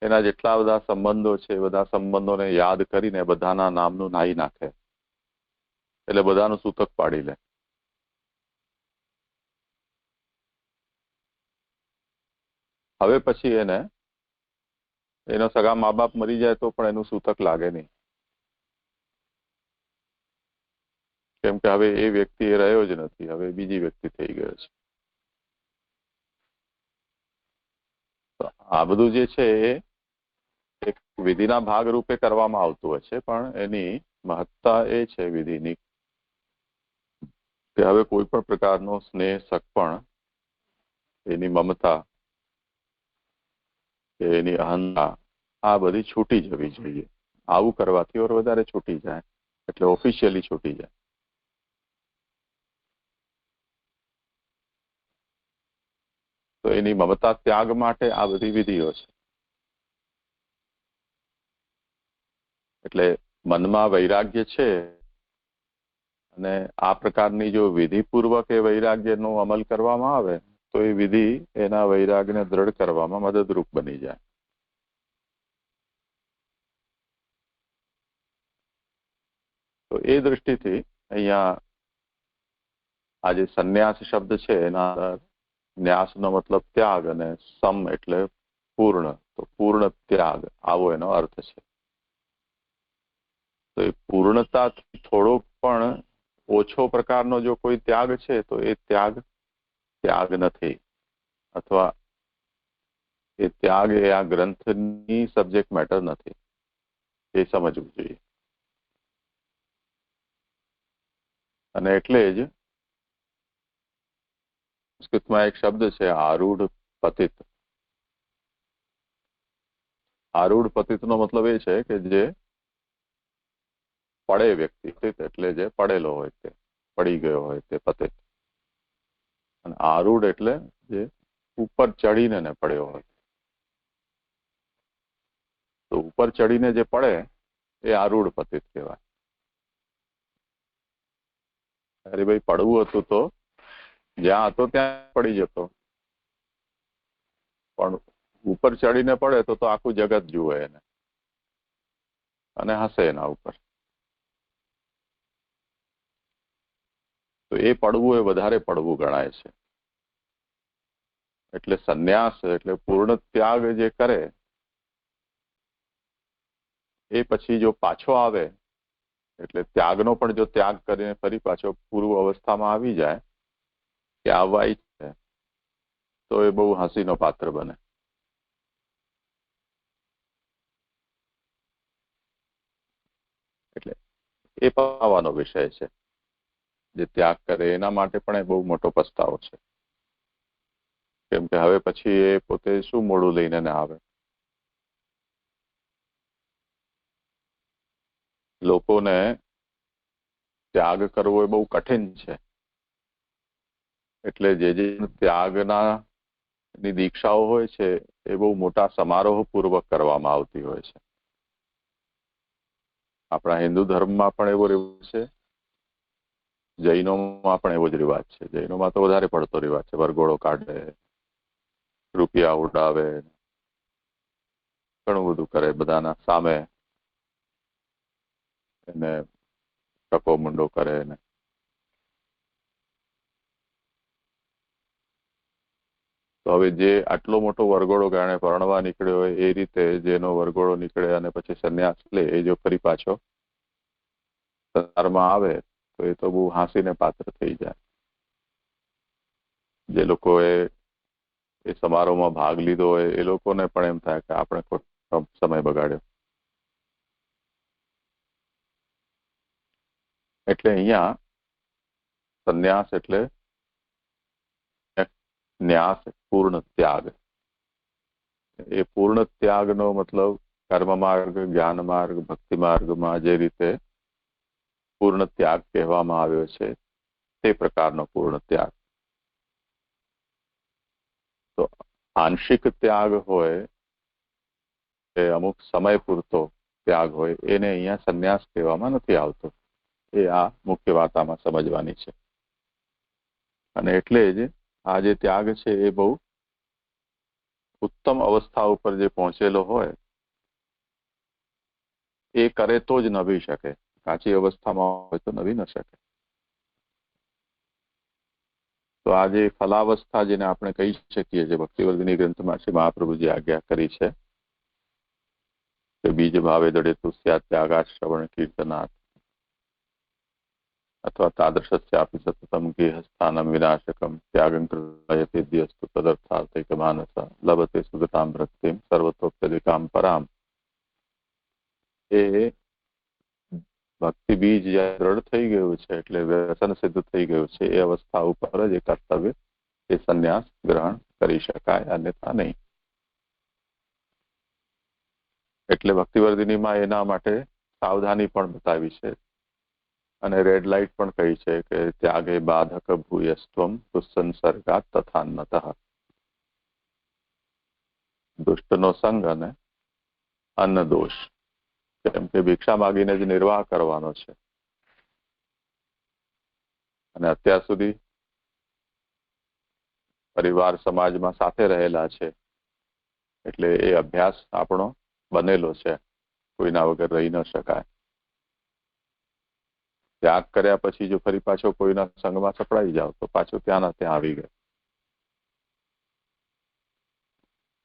એના જેટલા બધા સંબંધો છે એ બધા સંબંધોને યાદ કરીને બધાના નામનું નાહી નાખે, એટલે બધાનું સૂતક પાડી લે. હવે પછી એનો સગા મા બાપ મરી જાય તો પણ એનું સૂતક લાગે નહીં, કેમ કે હવે એ વ્યક્તિ એ રહ્યો જ નથી, હવે બીજી વ્યક્તિ થઈ ગયો છે. તો આ બધું જે છે એ એક વિધિના ભાગ રૂપે કરવામાં આવતું હોય છે, પણ એની મહત્તા એ છે વિધિની કે હવે કોઈ પણ પ્રકારનો સ્નેહ, સગપણ, એની મમતા, એની અહંતા આ બધી છૂટી જવી જોઈએ. આવું કરવાથી ઓર વધારે છૂટી જાય, એટલે ઓફિશિયલી છૂટી જાય. તો એની મમતા ત્યાગ માટે આ બધી વિધિઓ છે. એટલે મનમાં વૈરાગ્ય છે અને આ પ્રકારની જો વિધિપૂર્વક એ વૈરાગ્યનો અમલ કરવામાં આવે તો એ વિધિ એના વૈરાગ્યને દ્રઢ કરવામાં મદદરૂપ બની જાય. તો એ દૃષ્ટિથી અહીંયા આ જે સંન્યાસ શબ્દ છે એના ન્યાસનો મતલબ ત્યાગ અને સમ એટલે પૂર્ણ, તો પૂર્ણ ત્યાગ આવો એનો અર્થ છે. તો એ પૂર્ણતાથી થોડોક પણ ઓછો પ્રકારનો જો કોઈ ત્યાગ છે તો એ ત્યાગ નથી, અથવા એ ત્યાગ એ આ ગ્રંથની સબ્જેક્ટ મેટર નથી, એ સમજવું જોઈએ. અને એટલે જ સંસ્કૃતમાં એક શબ્દ છે આરૂઢ પતિત. આરૂઢ પતિતનો મતલબ એ છે કે જે પડે વ્યક્તિ, એટલે જે પડેલો હોય, તે પડી ગયો હોય તે પતિત. અને આરૂઢ એટલે જે ઉપર ચડીને ને પડ્યો હોય. તો ઉપર ચડીને જે પડે એ આરૂઢ પતિત કહેવાય. અરે ભાઈ, પડવું હતું તો જ્યાં હતો ત્યાં પડી જતો, પણ ઉપર ચડીને પડે તો આખું જગત જુએ એને અને હસે એના ઉપર. તો એ પડવું એ વધારે પડવું ગણાય છે. એટલે સંન્યાસ એટલે પૂર્ણ ત્યાગ જે કરે એ પછી જો પાછો આવે, એટલે ત્યાગનો પણ જો ત્યાગ કરીને ફરી પાછો પૂર્વ અવસ્થામાં આવી જાય કે આવવા ઈચ્છે તો એ બહુ હસીનો પાત્ર બને. એટલે એ પાવાનો વિષય છે. જે ત્યાગ કરે એના માટે પણ એ બહુ મોટો પસ્તાવો છે, કેમ કે હવે પછી એ પોતે શું મોડું લઈને ના આવે. લોકોને ત્યાગ કરવો એ બહુ કઠિન છે. એટલે જે ત્યાગના ની દીક્ષાઓ હોય છે એ બહુ મોટા સમારોહ પૂર્વક કરવામાં આવતી હોય છે. આપણા હિન્દુ ધર્મમાં પણ એવો રિવાજ છે, જૈનોમાં પણ એવો જ રિવાજ છે. જૈનોમાં તો વધારે પડતો રિવાજ છે. વરઘોડો કાઢે, રૂપિયા ઉડાવે, ઘણું બધું કરે, બધાના સામે એને ટકો મુંડો કરે ને. તો હવે જે આટલો મોટો વરઘોડો ગાણે પરણવા નીકળ્યો હોય એ રીતે જેનો વરઘોડો નીકળે અને પછી સંન્યાસ લે, એ જો ફરી પાછો સંસારમાં આવે તો એ તો બહુ હાંસીને પાત્ર થઈ જાય. જે લોકોએ એ સમારોહમાં ભાગ લીધો હોય એ લોકોને પણ એમ થાય કે આપણે સમય બગાડ્યો. એટલે અહીંયા સંન્યાસ એટલે ન્યાસ, પૂર્ણ ત્યાગ. એ પૂર્ણ ત્યાગનો મતલબ કર્મ માર્ગ, જ્ઞાન માર્ગ, ભક્તિ માર્ગમાં જે રીતે પૂર્ણ ત્યાગ કહેવામાં આવ્યો છે તે પ્રકારનો પૂર્ણ ત્યાગ. તો આંશિક ત્યાગ હોય કે અમુક સમય પૂરતો ત્યાગ હોય એને અહીંયા સંન્યાસ કહેવામાં નથી આવતો. એ આ મુખ્ય વાત આમાં સમજવાની છે. અને એટલે જ આ જે ત્યાગ છે એ બહુ ઉત્તમ અવસ્થા ઉપર જે પહોંચેલો હોય એ કરે તો જ નભી શકે. કાચી અવસ્થામાં હોય તો નભી ન શકે. તો આ જે ફલાવસ્થા જેને આપણે કહી શકીએ, જે ભક્તિવર્ધિની ગ્રંથમાં શ્રી મહાપ્રભુજી આજ્ઞા કરી છે કે બીજ ભાવે દડે તુ સ્યાત ત્યાગાત શ્રવણ કીર્તનાથ અથવા તાદૃશ્યાપી સતતમ ગેહસ્થાનમ વિનાશકમ ત્યાગં કૃતયતેદ્યસ્તુ તદર્થાર્થૈક માનસ લભતે સુગતામ ભક્તિમ સર્વતોપ્યધિકામ પરામ. એ ભક્તિ બીજ જ્યાં દ્રઢ થઈ ગયું છે એટલે વ્યસન સિદ્ધ થઈ ગયું છે એ અવસ્થા ઉપર જ એ કર્તવ્ય એ સંન્યાસ ગ્રહણ કરી શકાય, અન્યથા નહીં. એટલે ભક્તિવર્ધિનીમાં એના માટે સાવધાની પણ બતાવી છે અને રેડ લાઇટ પણ કહી છે કે ત્યાગે બાધક ભૂયસ્ત્વમ દુસ્સંસર્ગાત તથાન્નતઃ. દુષ્ટનો સંગ અને અન્ન દોષ. કેમ કે ભિક્ષા માગીને જ નિર્વાહ કરવાનો છે અને અત્યાર સુધી પરિવાર સમાજમાં સાથે રહેલા છે એટલે એ અભ્યાસ આપણો બનેલો છે, કોઈના વગર રહી ન શકાય. ત્યાગ કર્યા પછી જો ફરી પાછો કોઈના સંગમાં સપડાઈ જાવ તો પાછો ત્યાંના ત્યાં આવી ગયો.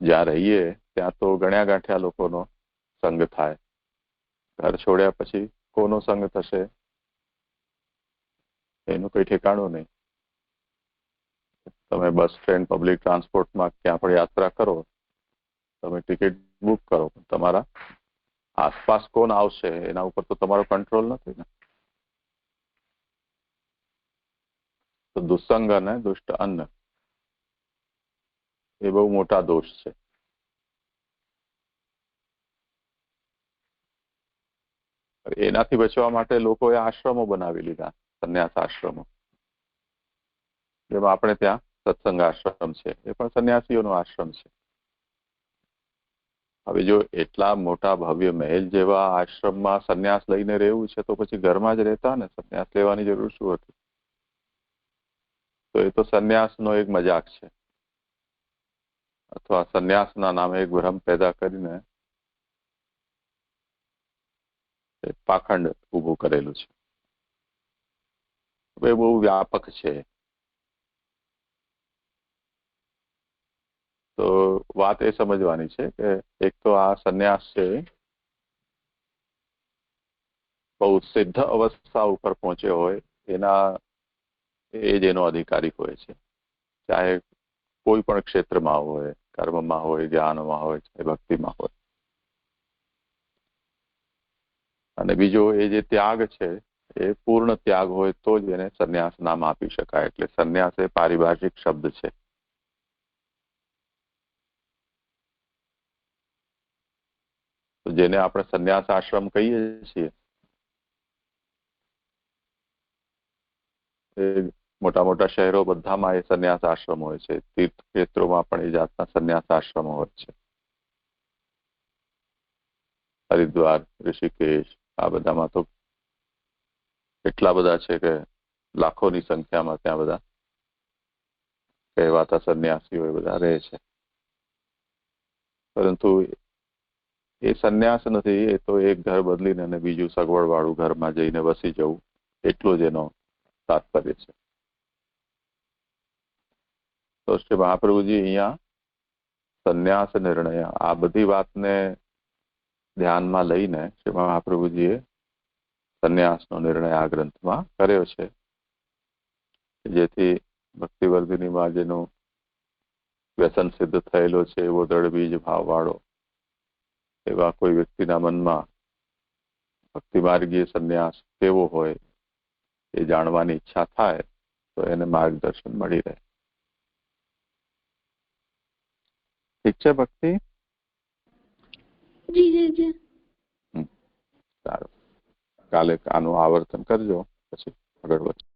જ્યાં રહીએ ત્યાં તો ગણ્યા ગાંઠ્યા લોકોનો સંગ થાય. ઘર છોડ્યા પછી કોનો સંગ થશે એનું કઈ ઠેકાણું નહીં. તમે બસ, ટ્રેન, પબ્લિક ટ્રાન્સપોર્ટમાં ક્યાં પણ યાત્રા કરો, તમે ટિકિટ બુક કરો, તમારા આસપાસ કોણ આવશે એના ઉપર તો તમારો કંટ્રોલ નથી ને. તો દુસ્સંગ અને દુષ્ટ અન્ન એ બહુ મોટા દોષ છે. એનાથી બચવા માટે લોકોએ આશ્રમો બનાવી લીધા, સંન્યાસ આશ્રમો. જેમાં આપણે ત્યાં સત્સંગ આશ્રમ છે, એ પણ સંન્યાસીઓનો આશ્રમ છે. હવે જો એટલા મોટા ભવ્ય મહેલ જેવા આશ્રમમાં સંન્યાસ લઈને રહેવું છે તો પછી ઘરમાં જ રહેતા ને, સંન્યાસ લેવાની જરૂર શું હતી? તો એ તો સંન્યાસનો એક મજાક છે, અથવા સંન્યાસના નામે એક ભ્રમ પેદા કરીને પાખંડ ઉભું કરેલું છે. એ બહુ વ્યાપક છે. તો વાત એ સમજવાની છે કે એક તો આ સંન્યાસ છે બહુ સિદ્ધ અવસ્થા ઉપર પહોંચ્યો હોય એના એ જ એનો અધિકારી હોય છે, ચાહે કોઈ પણ ક્ષેત્રમાં હોય, કર્મમાં હોય, જ્ઞાનમાં હોય, ચાહે ભક્તિમાં હોય. અને બીજો એ જે ત્યાગ છે એ પૂર્ણ ત્યાગ હોય તો જ એને સંન્યાસ નામ આપી શકાય. એટલે સંન્યાસ એ પારિભાષિક શબ્દ છે. તો જેને આપણે સંન્યાસ આશ્રમ કહીએ છીએ એ મોટા મોટા શહેરો બધામાં એ સંન્યાસ આશ્રમ હોય છે. તીર્થ ક્ષેત્રોમાં પણ એ જાતના સંન્યાસ આશ્રમો હોય છે. હરિદ્વાર, ઋષિકેશ, આ બધામાં તો એટલા બધા છે કે લાખોની સંખ્યામાં ત્યાં બધા કહેવાતા સંન્યાસીઓ એ બધા રહે છે. પરંતુ એ સંન્યાસ નથી, એ તો એક ઘર બદલીને અને બીજું સગવડ વાળું ઘરમાં જઈને વસી જવું, એટલો જ એનો તાત્પર્ય છે. તો શ્રી મહાપ્રભુજી અહીંયા સંન્યાસ નિર્ણય આ બધી વાતને ધ્યાનમાં લઈને શ્રી મહાપ્રભુજીએ સંન્યાસનો નિર્ણય આ ગ્રંથમાં કર્યો છે, જેથી ભક્તિવર્ધિનીમાં જેનો વ્યસન સિદ્ધ થયેલો છે એવો દ્રઢ બીજ ભાવવાળો એવા કોઈ વ્યક્તિના મનમાં ભક્તિ માર્ગીય સંન્યાસ કેવો હોય એ જાણવાની ઈચ્છા થાય તો એને માર્ગદર્શન મળી રહે. ઠીક છે ભક્તિ? જી જી જી. સારું, કાલે આનું આવર્તન કરજો, પછી આગળ વધો.